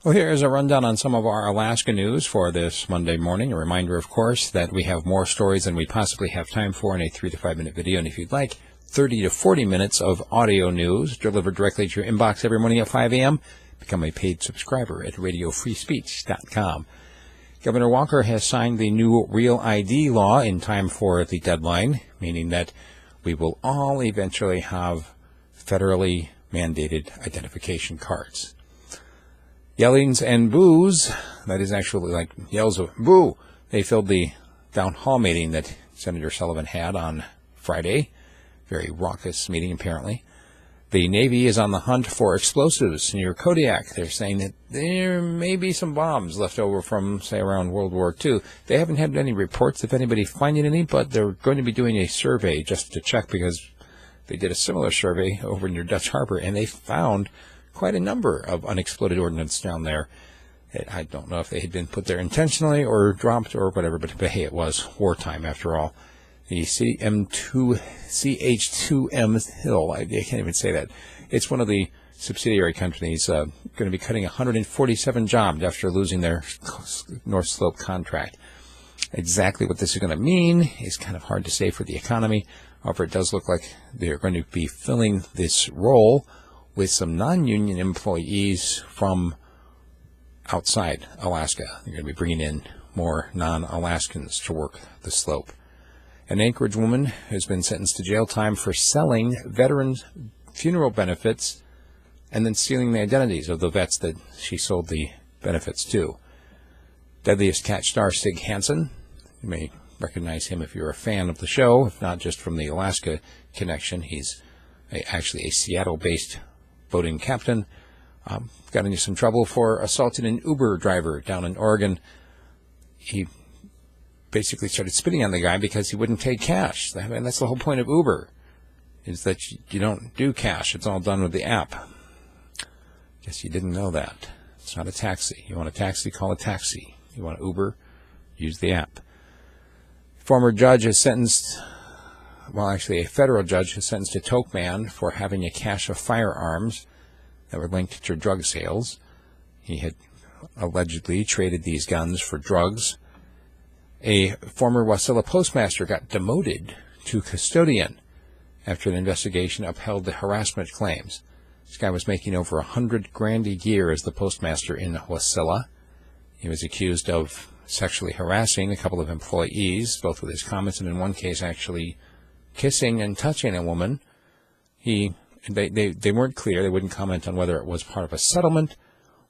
Well, here's a rundown on some of our Alaska news for this Monday morning. A reminder, of course, that we have more stories than we possibly have time for in a 3 to 5 minute video. And if you'd like 30 to 40 minutes of audio news delivered directly to your inbox every morning at 5 a.m., become a paid subscriber at radiofreespeech.com. Governor Walker has signed the new Real ID law in time for the deadline, meaning that we will all eventually have federally mandated identification cards. Yellings and boos, that is actually like yells of boo, they filled the town hall meeting that Senator Sullivan had on Friday. Very raucous meeting, apparently. The Navy is on the hunt for explosives near Kodiak. They're saying that there may be some bombs left over from, say, around World War II. They haven't had any reports of anybody finding any, but they're going to be doing a survey just to check because they did a similar survey over near Dutch Harbor, and they found quite a number of unexploded ordnance down there. I don't know if they had been put there intentionally or dropped or whatever, but hey, it was wartime after all. The CH2M Hill, I can't even say that. It's one of the subsidiary companies going to be cutting 147 jobs after losing their North Slope contract. Exactly what this is going to mean is kind of hard to say for the economy. However, it does look like they're going to be filling this role with some non-union employees from outside Alaska. They're going to be bringing in more non-Alaskans to work the slope. An Anchorage woman has been sentenced to jail time for selling veterans' funeral benefits and then stealing the identities of the vets that she sold the benefits to. Deadliest Catch star Sig Hansen, you may recognize him if you're a fan of the show, if not just from the Alaska connection. He's actually a Seattle-based boating captain. Got into some trouble for assaulting an Uber driver down in Oregon. He basically started spitting on the guy because he wouldn't take cash. I mean, that's the whole point of Uber, is that you don't do cash. It's all done with the app. Guess you didn't know that. It's not a taxi. You want a taxi, call a taxi. You want Uber, use the app. Former judge is sentenced, well, actually a federal judge has sentenced a toke man for having a cache of firearms that were linked to drug sales. He had allegedly traded these guns for drugs. A former Wasilla postmaster got demoted to custodian after an investigation upheld the harassment claims. This guy was making over $100,000 a year as the postmaster in Wasilla. He was accused of sexually harassing a couple of employees, both with his comments and in one case actually kissing and touching a woman. They weren't clear. They wouldn't comment on whether it was part of a settlement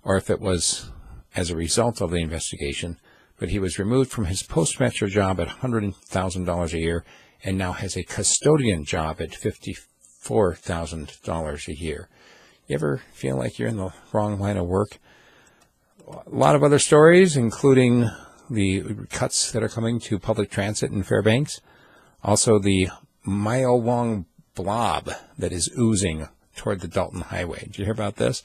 or if it was as a result of the investigation. But he was removed from his postmaster job at $100,000 a year and now has a custodian job at $54,000 a year. You ever feel like you're in the wrong line of work? A lot of other stories, including the cuts that are coming to public transit in Fairbanks. Also, the mile-long blob that is oozing toward the Dalton Highway. Did you hear about this?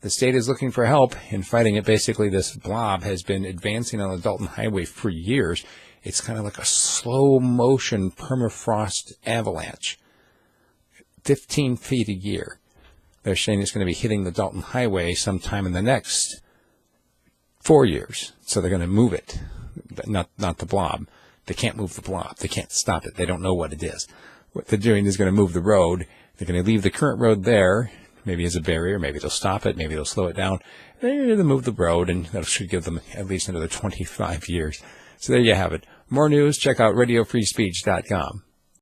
The state is looking for help in fighting it. Basically, this blob has been advancing on the Dalton Highway for years. It's kind of like a slow-motion permafrost avalanche, 15 feet a year. They're saying it's going to be hitting the Dalton Highway sometime in the next 4 years. So they're going to move it, not the blob. They can't move the blob. They can't stop it. They don't know what it is. What they're doing is going to move the road. They're going to leave the current road there, maybe as a barrier. Maybe they'll stop it. Maybe they'll slow it down. They're going to move the road, and that should give them at least another 25 years. So there you have it. More news. Check out radiofreespeech.com.